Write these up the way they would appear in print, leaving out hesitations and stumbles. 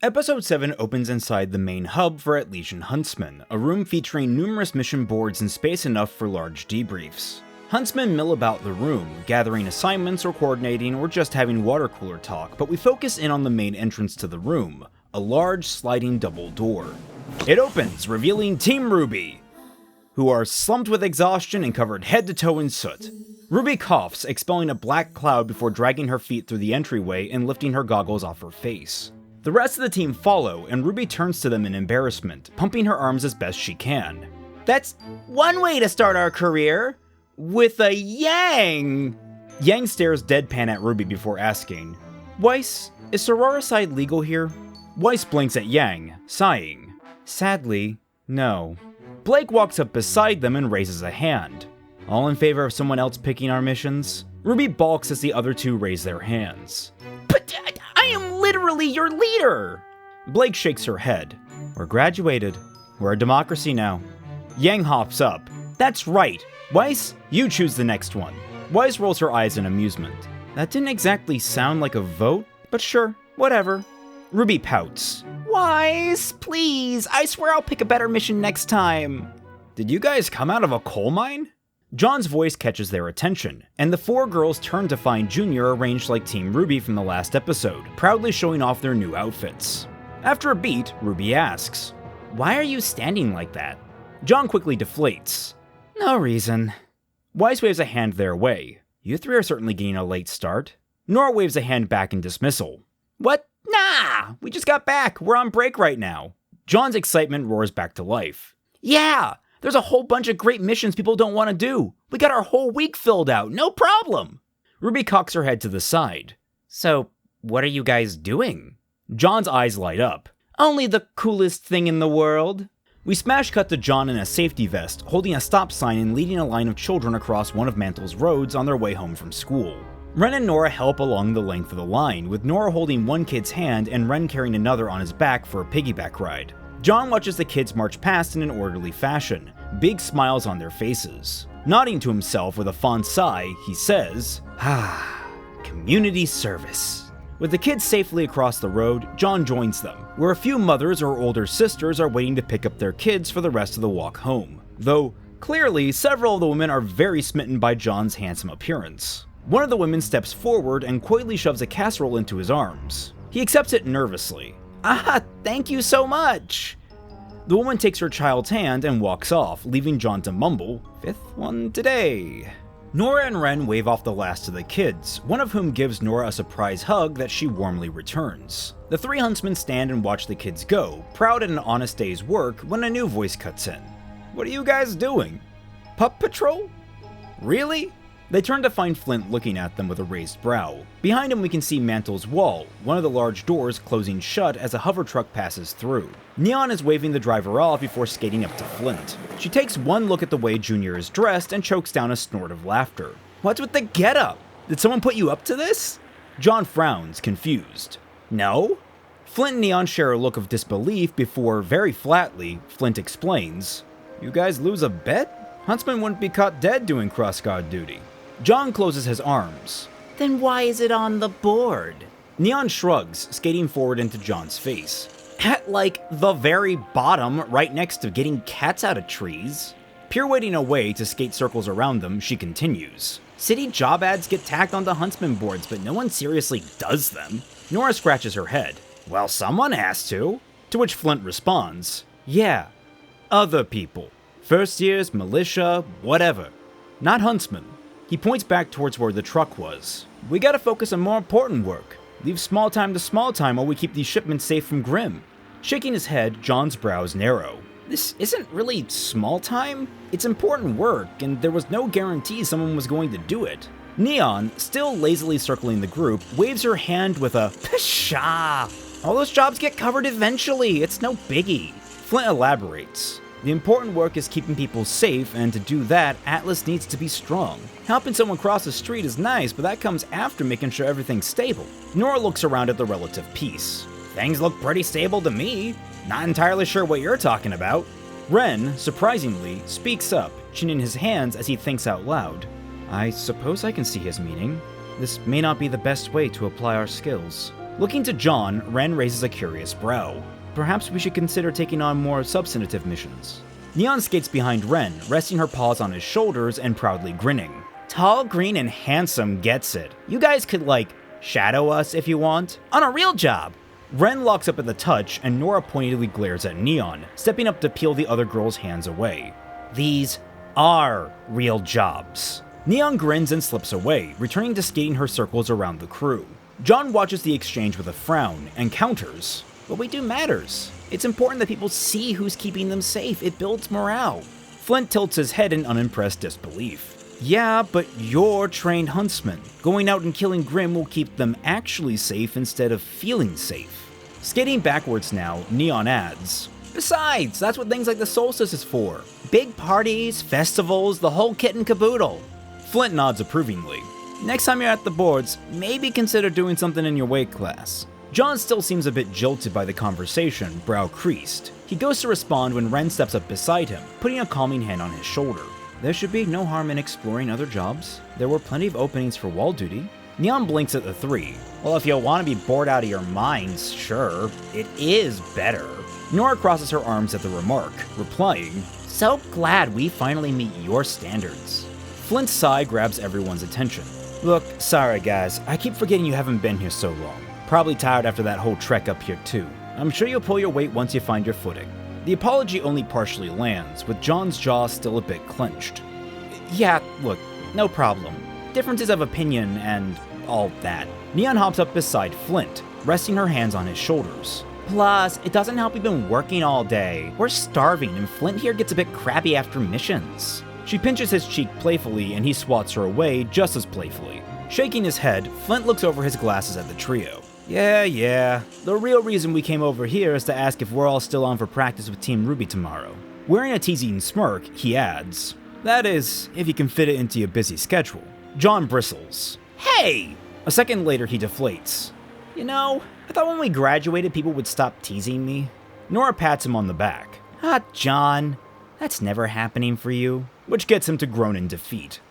Episode 7 opens inside the main hub for Sketchy Huntsmen, a room featuring numerous mission boards and space enough for large debriefs. Huntsmen mill about the room, gathering assignments or coordinating or just having water cooler talk, but we focus in on the main entrance to the room, a large sliding double door. It opens, revealing Team RWBY, who are slumped with exhaustion and covered head to toe in soot. RWBY coughs, expelling a black cloud before dragging her feet through the entryway and lifting her goggles off her face. The rest of the team follow, and RWBY turns to them in embarrassment, pumping her arms as best she can. "That's one way to start our career! With a Yang!" Yang stares deadpan at RWBY before asking, "Weiss, is sororicide legal here?" Weiss blinks at Yang, sighing. "Sadly, no." Blake walks up beside them and raises a hand. "All in favor of someone else picking our missions?" RWBY balks as the other two raise their hands. "But I am literally your leader!" Blake shakes her head. "We're graduated. We're a democracy now." Yang hops up. "That's right. Weiss, you choose the next one." Weiss rolls her eyes in amusement. "That didn't exactly sound like a vote, but sure, whatever." RWBY pouts. "Weiss, please, I swear I'll pick a better mission next time." "Did you guys come out of a coal mine?" John's voice catches their attention, and the four girls turn to find Junior arranged like Team RWBY from the last episode, proudly showing off their new outfits. After a beat, RWBY asks, "Why are you standing like that?" John quickly deflates. "No reason." Weiss waves a hand their way. "You three are certainly getting a late start." Nora waves a hand back in dismissal. "What? Nah! We just got back. We're on break right now." John's excitement roars back to life. "Yeah! There's a whole bunch of great missions people don't want to do. We got our whole week filled out, no problem." RWBY cocks her head to the side. "So, what are you guys doing?" John's eyes light up. "Only the coolest thing in the world." We smash cut to John in a safety vest, holding a stop sign and leading a line of children across one of Mantle's roads on their way home from school. Ren and Nora help along the length of the line, with Nora holding one kid's hand and Ren carrying another on his back for a piggyback ride. John watches the kids march past in an orderly fashion, big smiles on their faces. Nodding to himself with a fond sigh, he says, "Community service." With the kids safely across the road, John joins them, where a few mothers or older sisters are waiting to pick up their kids for the rest of the walk home. Though, clearly, several of the women are very smitten by John's handsome appearance. One of the women steps forward and coyly shoves a casserole into his arms. He accepts it nervously. Thank you so much." The woman takes her child's hand and walks off, leaving John to mumble, "Fifth one today." Nora and Ren wave off the last of the kids, one of whom gives Nora a surprise hug that she warmly returns. The three huntsmen stand and watch the kids go, proud at an honest day's work, when a new voice cuts in. "What are you guys doing? Pup Patrol? Really?" They turn to find Flint looking at them with a raised brow. Behind him we can see Mantle's wall, one of the large doors closing shut as a hover truck passes through. Neon is waving the driver off before skating up to Flint. She takes one look at the way Junior is dressed and chokes down a snort of laughter. "What's with the getup? Did someone put you up to this?" John frowns, confused. "No?" Flint and Neon share a look of disbelief before, very flatly, Flint explains, "You guys lose a bet? Huntsman wouldn't be caught dead doing cross-guard duty." John closes his arms. "Then why is it on the board?" Neon shrugs, skating forward into John's face. "At, like, the very bottom, right next to getting cats out of trees." Pirouetting away to skate circles around them, she continues. "City job ads get tacked onto huntsman boards, but no one seriously does them." Nora scratches her head. "Well, someone has to." To which Flint responds, "Yeah, other people. First years, militia, whatever. Not huntsmen." He points back towards where the truck was. "We gotta focus on more important work. Leave small time to small time while we keep these shipments safe from Grimm." Shaking his head, John's brows narrow. "This isn't really small time. It's important work, and there was no guarantee someone was going to do it." Neon, still lazily circling the group, waves her hand with a pshaw. "All those jobs get covered eventually. It's no biggie." Flint elaborates. "The important work is keeping people safe, and to do that, Atlas needs to be strong. Helping someone cross the street is nice, but that comes after making sure everything's stable." Nora looks around at the relative peace. "Things look pretty stable to me. Not entirely sure what you're talking about." Ren, surprisingly, speaks up, chinning his hands as he thinks out loud. "I suppose I can see his meaning. This may not be the best way to apply our skills." Looking to John, Ren raises a curious brow. Perhaps we should consider taking on more substantive missions. Neon skates behind Ren, resting her paws on his shoulders and proudly grinning. Tall, green, and handsome gets it. You guys could, shadow us if you want. On a real job! Ren locks up at the touch, and Nora pointedly glares at Neon, stepping up to peel the other girl's hands away. These are real jobs. Neon grins and slips away, returning to skating her circles around the crew. John watches the exchange with a frown, and counters. What we do matters. It's important that people see who's keeping them safe. It builds morale. Flint tilts his head in unimpressed disbelief. Yeah, but you're trained huntsmen. Going out and killing Grimm will keep them actually safe instead of feeling safe. Skating backwards now, Neon adds, besides, that's what things like the solstice is for. Big parties, festivals, the whole kit and caboodle. Flint nods approvingly. Next time you're at the boards, maybe consider doing something in your weight class. John still seems a bit jilted by the conversation, brow creased. He goes to respond when Ren steps up beside him, putting a calming hand on his shoulder. There should be no harm in exploring other jobs. There were plenty of openings for wall duty. Neon blinks at the three. Well, if you want to be bored out of your minds, sure. It is better. Nora crosses her arms at the remark, replying, so glad we finally meet your standards. Flint's sigh grabs everyone's attention. Look, sorry guys, I keep forgetting you haven't been here so long. Probably tired after that whole trek up here too. I'm sure you'll pull your weight once you find your footing. The apology only partially lands, with John's jaw still a bit clenched. Yeah, look, no problem. Differences of opinion and all that. Neon hops up beside Flint, resting her hands on his shoulders. Plus, it doesn't help we've been working all day. We're starving, and Flint here gets a bit crabby after missions. She pinches his cheek playfully, and he swats her away just as playfully. Shaking his head, Flint looks over his glasses at the trio. Yeah. The real reason we came over here is to ask if we're all still on for practice with Team RWBY tomorrow. Wearing a teasing smirk, he adds, that is, if you can fit it into your busy schedule. John bristles. Hey! A second later, he deflates. You know, I thought when we graduated people would stop teasing me. Nora pats him on the back. John, that's never happening for you. Which gets him to groan in defeat.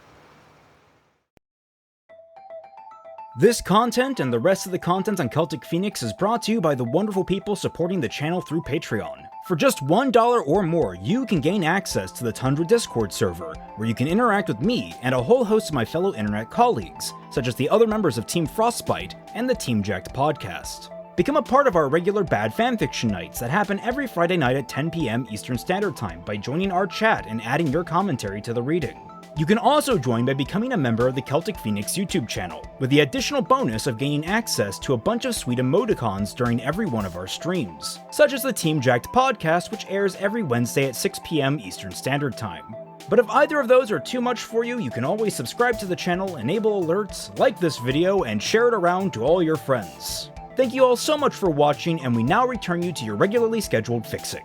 This content and the rest of the content on Celtic Phoenix is brought to you by the wonderful people supporting the channel through Patreon. For just $1 or more, you can gain access to the Tundra Discord server, where you can interact with me and a whole host of my fellow internet colleagues, such as the other members of Team Frostbite and the Team Jacked podcast. Become a part of our regular bad fanfiction nights that happen every Friday night at 10 p.m. Eastern Standard Time by joining our chat and adding your commentary to the reading. You can also join by becoming a member of the Celtic Phoenix YouTube channel, with the additional bonus of gaining access to a bunch of sweet emoticons during every one of our streams, such as the Team Jacked podcast, which airs every Wednesday at 6 p.m. Eastern Standard Time. But if either of those are too much for you, you can always subscribe to the channel, enable alerts, like this video, and share it around to all your friends. Thank you all so much for watching, and we now return you to your regularly scheduled fixing.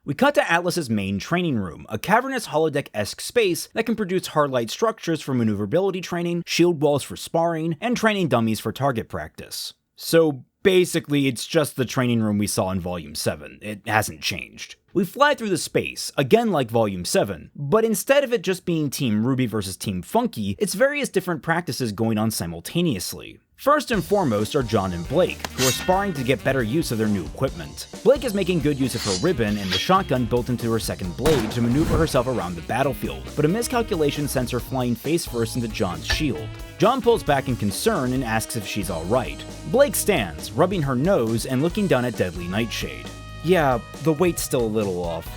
We cut to Atlas's main training room, a cavernous holodeck-esque space that can produce hard-light structures for maneuverability training, shield walls for sparring, and training dummies for target practice. So basically, it's just the training room we saw in Volume 7. It hasn't changed. We fly through the space, again like Volume 7, but instead of it just being Team RWBY versus Team Funky, it's various different practices going on simultaneously. First and foremost are John and Blake, who are sparring to get better use of their new equipment. Blake is making good use of her ribbon and the shotgun built into her second blade to maneuver herself around the battlefield, but a miscalculation sends her flying face first into John's shield. John pulls back in concern and asks if she's alright. Blake stands, rubbing her nose and looking down at Deadly Nightshade. Yeah, the weight's still a little off.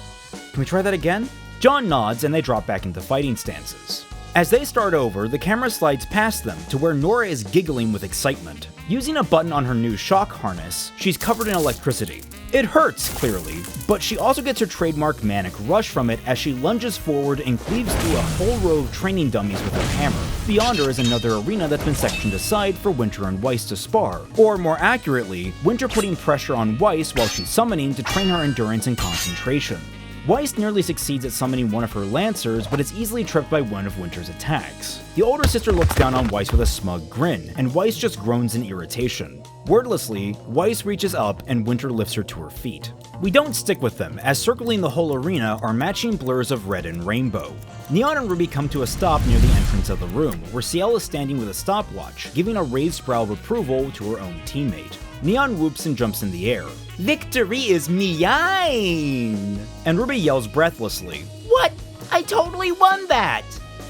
Can we try that again? John nods and they drop back into fighting stances. As they start over, the camera slides past them to where Nora is giggling with excitement. Using a button on her new shock harness, she's covered in electricity. It hurts, clearly, but she also gets her trademark manic rush from it as she lunges forward and cleaves through a whole row of training dummies with her hammer. Beyond her is another arena that's been sectioned aside for Winter and Weiss to spar, or more accurately, Winter putting pressure on Weiss while she's summoning to train her endurance and concentration. Weiss nearly succeeds at summoning one of her lancers, but is easily tripped by one of Winter's attacks. The older sister looks down on Weiss with a smug grin, and Weiss just groans in irritation. Wordlessly, Weiss reaches up and Winter lifts her to her feet. We don't stick with them, as circling the whole arena are matching blurs of red and rainbow. Neon and RWBY come to a stop near the entrance of the room, where Ciel is standing with a stopwatch, giving a raised brow of approval to her own teammate. Neon whoops and jumps in the air. "Victory is mine!" And RWBY yells breathlessly, "What? I totally won that!"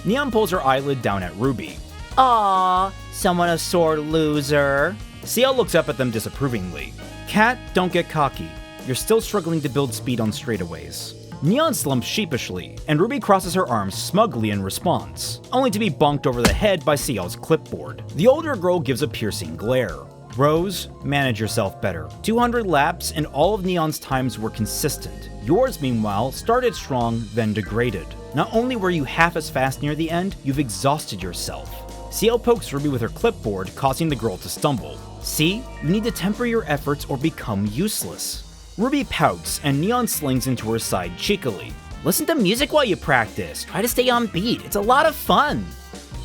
Neon pulls her eyelid down at RWBY. "Aww, someone a sore loser." Ciel looks up at them disapprovingly. "Cat, don't get cocky. You're still struggling to build speed on straightaways." Neon slumps sheepishly, and RWBY crosses her arms smugly in response, only to be bonked over the head by Ciel's clipboard. The older girl gives a piercing glare. "Rose, manage yourself better. 200 laps and all of Neon's times were consistent. Yours, meanwhile, started strong, then degraded. Not only were you half as fast near the end, you've exhausted yourself." Ciel pokes RWBY with her clipboard, causing the girl to stumble. "See? You need to temper your efforts or become useless." RWBY pouts, and Neon slings into her side cheekily. "Listen to music while you practice. Try to stay on beat. It's a lot of fun.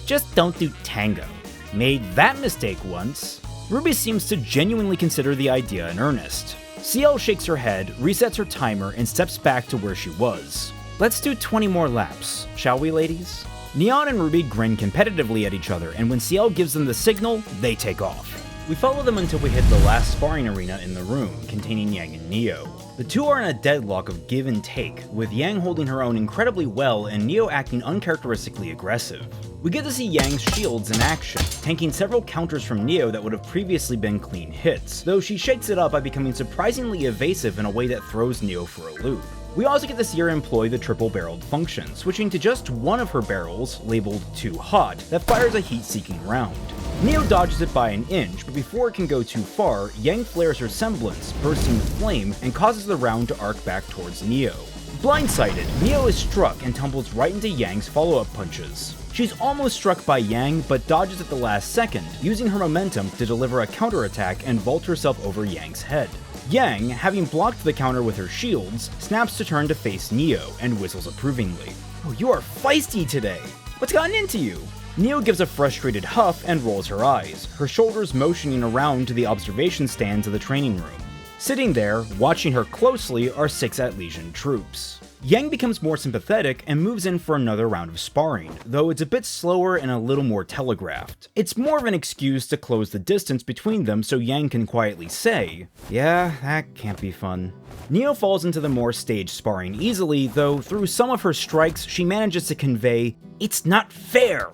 Just don't do tango. Made that mistake once." RWBY seems to genuinely consider the idea in earnest. Ciel shakes her head, resets her timer, and steps back to where she was. "Let's do 20 more laps, shall we, ladies?" Neon and RWBY grin competitively at each other, and when Ciel gives them the signal, they take off. We follow them until we hit the last sparring arena in the room, containing Yang and Neo. The two are in a deadlock of give and take, with Yang holding her own incredibly well and Neo acting uncharacteristically aggressive. We get to see Yang's shields in action, tanking several counters from Neo that would have previously been clean hits, though she shakes it up by becoming surprisingly evasive in a way that throws Neo for a loop. We also get to see her employ the triple-barreled function, switching to just one of her barrels, labeled Too Hot, that fires a heat-seeking round. Neo dodges it by an inch, but before it can go too far, Yang flares her semblance, bursting with flame, and causes the round to arc back towards Neo. Blindsided, Neo is struck and tumbles right into Yang's follow-up punches. She's almost struck by Yang, but dodges at the last second, using her momentum to deliver a counterattack and vault herself over Yang's head. Yang, having blocked the counter with her shields, snaps to turn to face Neo and whistles approvingly. "Oh, you are feisty today! What's gotten into you?" Neo gives a frustrated huff and rolls her eyes, her shoulders motioning around to the observation stands of the training room. Sitting there, watching her closely, are 6 Atlesian troops. Yang becomes more sympathetic and moves in for another round of sparring, though it's a bit slower and a little more telegraphed. It's more of an excuse to close the distance between them so Yang can quietly say, "Yeah, that can't be fun." Neo falls into the more staged sparring easily, though through some of her strikes she manages to convey, "It's not fair!"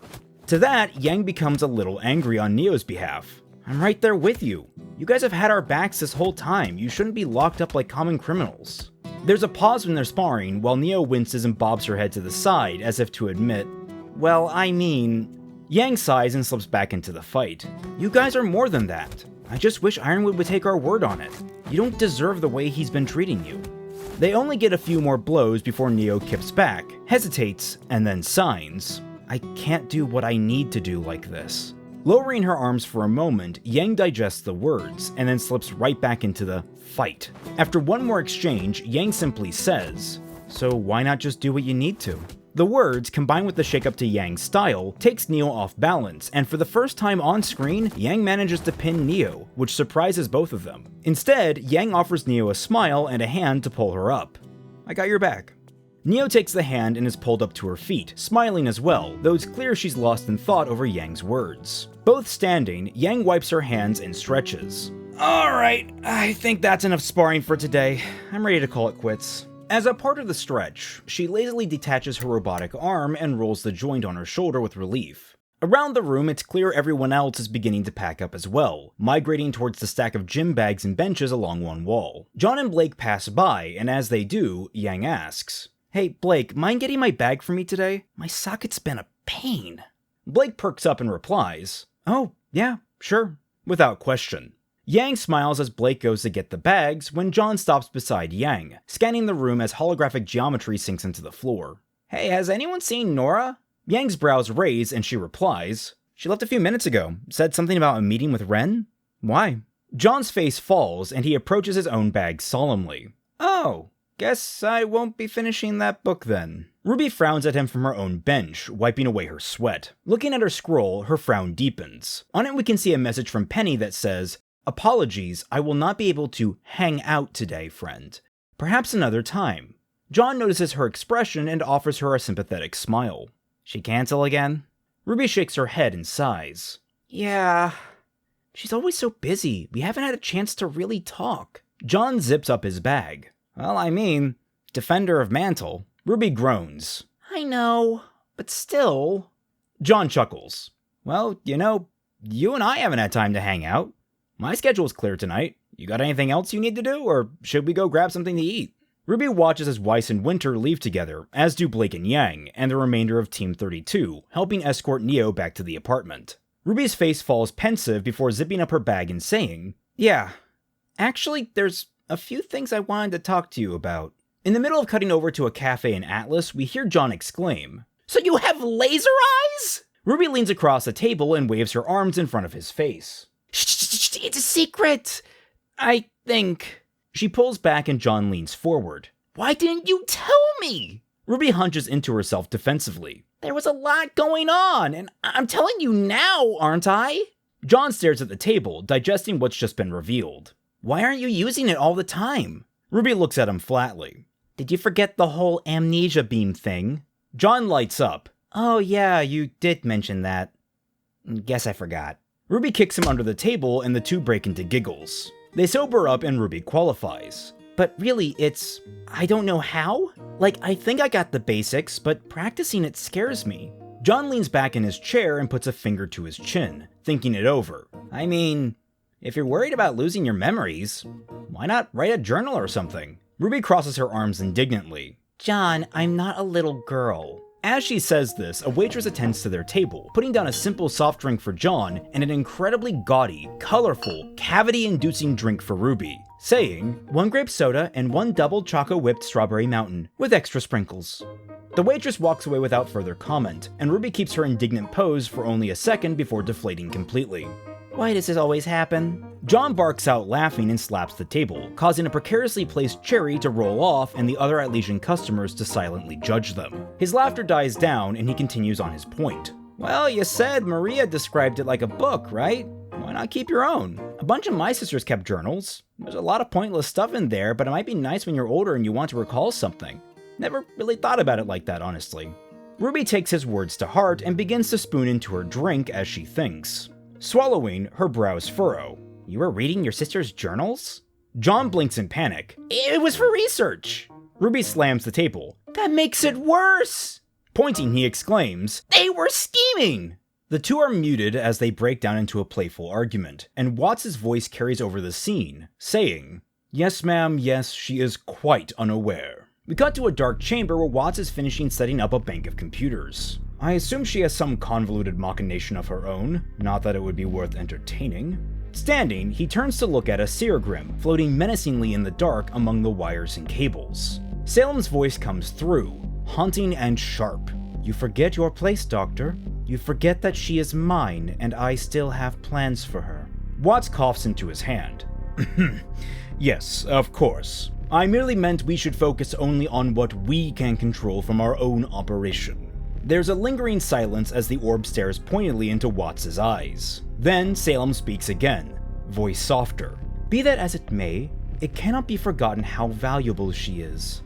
To that, Yang becomes a little angry on Neo's behalf. "I'm right there with you. You guys have had our backs this whole time. You shouldn't be locked up like common criminals." There's a pause when they're sparring, while Neo winces and bobs her head to the side, as if to admit, "Well, I mean..." Yang sighs and slips back into the fight. "You guys are more than that. I just wish Ironwood would take our word on it. You don't deserve the way he's been treating you." They only get a few more blows before Neo kips back, hesitates, and then signs, "I can't do what I need to do like this." Lowering her arms for a moment, Yang digests the words, and then slips right back into the fight. After one more exchange, Yang simply says, "So why not just do what you need to?" The words, combined with the shake-up to Yang's style, takes Neo off balance, and for the first time on screen, Yang manages to pin Neo, which surprises both of them. Instead, Yang offers Neo a smile and a hand to pull her up. "I got your back." Neo takes the hand and is pulled up to her feet, smiling as well, though it's clear she's lost in thought over Yang's words. Both standing, Yang wipes her hands and stretches. "Alright, I think that's enough sparring for today. I'm ready to call it quits." As a part of the stretch, she lazily detaches her robotic arm and rolls the joint on her shoulder with relief. Around the room, it's clear everyone else is beginning to pack up as well, migrating towards the stack of gym bags and benches along one wall. John and Blake pass by, and as they do, Yang asks, "Hey, Blake, mind getting my bag for me today? My socket's been a pain." Blake perks up and replies, "Oh, yeah, sure," without question. Yang smiles as Blake goes to get the bags when John stops beside Yang, scanning the room as holographic geometry sinks into the floor. "Hey, has anyone seen Nora?" Yang's brows raise and she replies, "She left a few minutes ago. Said something about a meeting with Ren? Why?" John's face falls and he approaches his own bag solemnly. "Oh, Guess I won't be finishing that book then. RWBY frowns at him from her own bench, wiping away her sweat. Looking at her scroll, her frown deepens. On it we can see a message from Penny that says, "Apologies, I will not be able to hang out today, friend. Perhaps another time." John notices her expression and offers her a sympathetic smile. She cancel again? RWBY shakes her head and sighs. Yeah. She's always so busy, we haven't had a chance to really talk. John zips up his bag. Well, I mean, defender of Mantle. RWBY groans. I know, but still. John chuckles. Well, you and I haven't had time to hang out. My schedule's clear tonight. You got anything else you need to do, or should we go grab something to eat? RWBY watches as Weiss and Winter leave together, as do Blake and Yang, and the remainder of Team 32, helping escort Neo back to the apartment. RWBY's face falls pensive before zipping up her bag and saying, Yeah, actually, there's a few things I wanted to talk to you about. In the middle of cutting over to a cafe in Atlas, we hear John exclaim, So you have laser eyes? RWBY leans across the table and waves her arms in front of his face. Shh, it's a secret, I think. She pulls back and John leans forward. Why didn't you tell me? RWBY hunches into herself defensively. There was a lot going on, and I'm telling you now, aren't I? John stares at the table, digesting what's just been revealed. Why aren't you using it all the time? RWBY looks at him flatly. Did you forget the whole amnesia beam thing? John lights up. Oh yeah, you did mention that. Guess I forgot. RWBY kicks him under the table and the two break into giggles. They sober up and RWBY qualifies. But really, I don't know how? I think I got the basics, but practicing it scares me. John leans back in his chair and puts a finger to his chin, thinking it over. I mean, if you're worried about losing your memories, why not write a journal or something? RWBY crosses her arms indignantly. John, I'm not a little girl. As she says this, a waitress attends to their table, putting down a simple soft drink for John and an incredibly gaudy, colorful, cavity-inducing drink for RWBY, saying, 1 grape soda and 1 double choco-whipped strawberry mountain, with extra sprinkles. The waitress walks away without further comment, and RWBY keeps her indignant pose for only a second before deflating completely. Why does this always happen? John barks out laughing and slaps the table, causing a precariously placed cherry to roll off and the other Atlesian customers to silently judge them. His laughter dies down and he continues on his point. Well, you said Maria described it like a book, right? Why not keep your own? A bunch of my sisters kept journals. There's a lot of pointless stuff in there, but it might be nice when you're older and you want to recall something. Never really thought about it like that, honestly. RWBY takes his words to heart and begins to spoon into her drink as she thinks. Swallowing, her brows furrow. You were reading your sister's journals? John blinks in panic. It was for research. RWBY slams the table. That makes it worse! Pointing, he exclaims, They were scheming! The two are muted as they break down into a playful argument, and Watts' voice carries over the scene, saying, Yes, ma'am, yes, she is quite unaware. We cut to a dark chamber where Watts is finishing setting up a bank of computers. I assume she has some convoluted machination of her own, not that it would be worth entertaining. Standing, he turns to look at a Seergrim floating menacingly in the dark among the wires and cables. Salem's voice comes through, haunting and sharp. You forget your place, Doctor. You forget that she is mine, and I still have plans for her. Watts coughs into his hand. Yes, of course. I merely meant we should focus only on what we can control from our own operation. There's a lingering silence as the orb stares pointedly into Watts' eyes. Then Salem speaks again, voice softer. Be that as it may, it cannot be forgotten how valuable she is.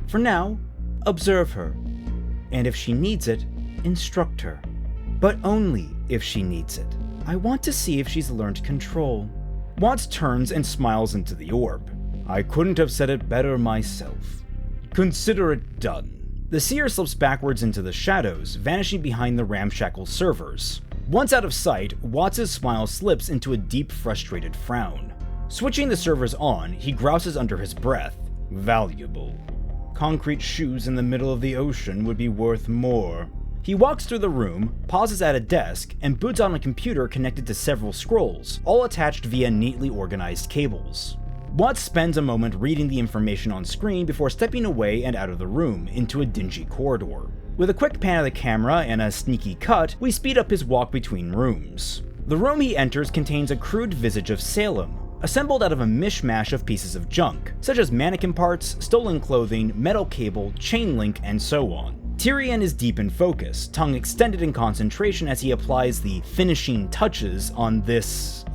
For now, observe her, and if she needs it, instruct her. But only if she needs it. I want to see if she's learned control. Watts turns and smiles into the orb. I couldn't have said it better myself. Consider it done. The seer slips backwards into the shadows, vanishing behind the ramshackle servers. Once out of sight, Watts' smile slips into a deep, frustrated frown. Switching the servers on, he grouses under his breath. Valuable. Concrete shoes in the middle of the ocean would be worth more. He walks through the room, pauses at a desk, and boots on a computer connected to several scrolls, all attached via neatly organized cables. Watts spends a moment reading the information on screen before stepping away and out of the room, into a dingy corridor. With a quick pan of the camera and a sneaky cut, we speed up his walk between rooms. The room he enters contains a crude visage of Salem, assembled out of a mishmash of pieces of junk, such as mannequin parts, stolen clothing, metal cable, chain link, and so on. Tyrion is deep in focus, tongue extended in concentration as he applies the finishing touches on this,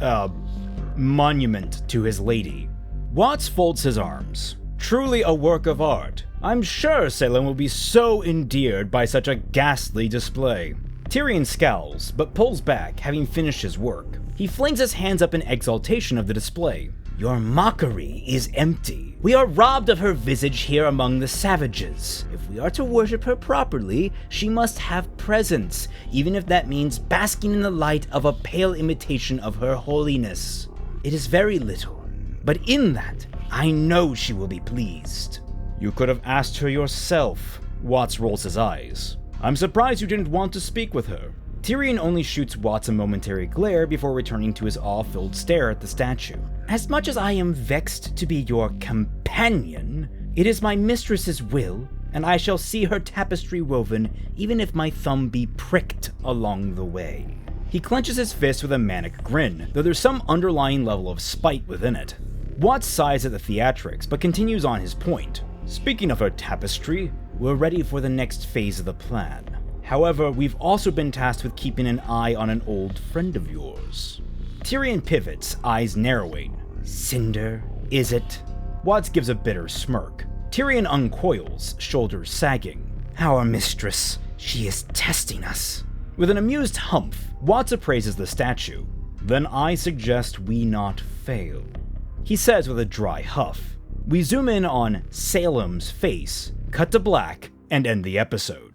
monument to his lady. Watts folds his arms. Truly a work of art. I'm sure Salem will be so endeared by such a ghastly display. Tyrion scowls, but pulls back, having finished his work. He flings his hands up in exaltation of the display. Your mockery is empty. We are robbed of her visage here among the savages. If we are to worship her properly, she must have presence, even if that means basking in the light of a pale imitation of her holiness. It is very little, but in that, I know she will be pleased. You could have asked her yourself. Watts rolls his eyes. I'm surprised you didn't want to speak with her. Tyrion only shoots Watts a momentary glare before returning to his awe-filled stare at the statue. As much as I am vexed to be your companion, it is my mistress's will, and I shall see her tapestry woven even if my thumb be pricked along the way. He clenches his fist with a manic grin, though there's some underlying level of spite within it. Watts sighs at the theatrics, but continues on his point. Speaking of her tapestry, we're ready for the next phase of the plan. However, we've also been tasked with keeping an eye on an old friend of yours. Tyrion pivots, eyes narrowing. Cinder, is it? Watts gives a bitter smirk. Tyrion uncoils, shoulders sagging. Our mistress, she is testing us. With an amused humph, Watts appraises the statue. Then I suggest we not fail. He says with a dry huff. We zoom in on Salem's face, cut to black, and end the episode.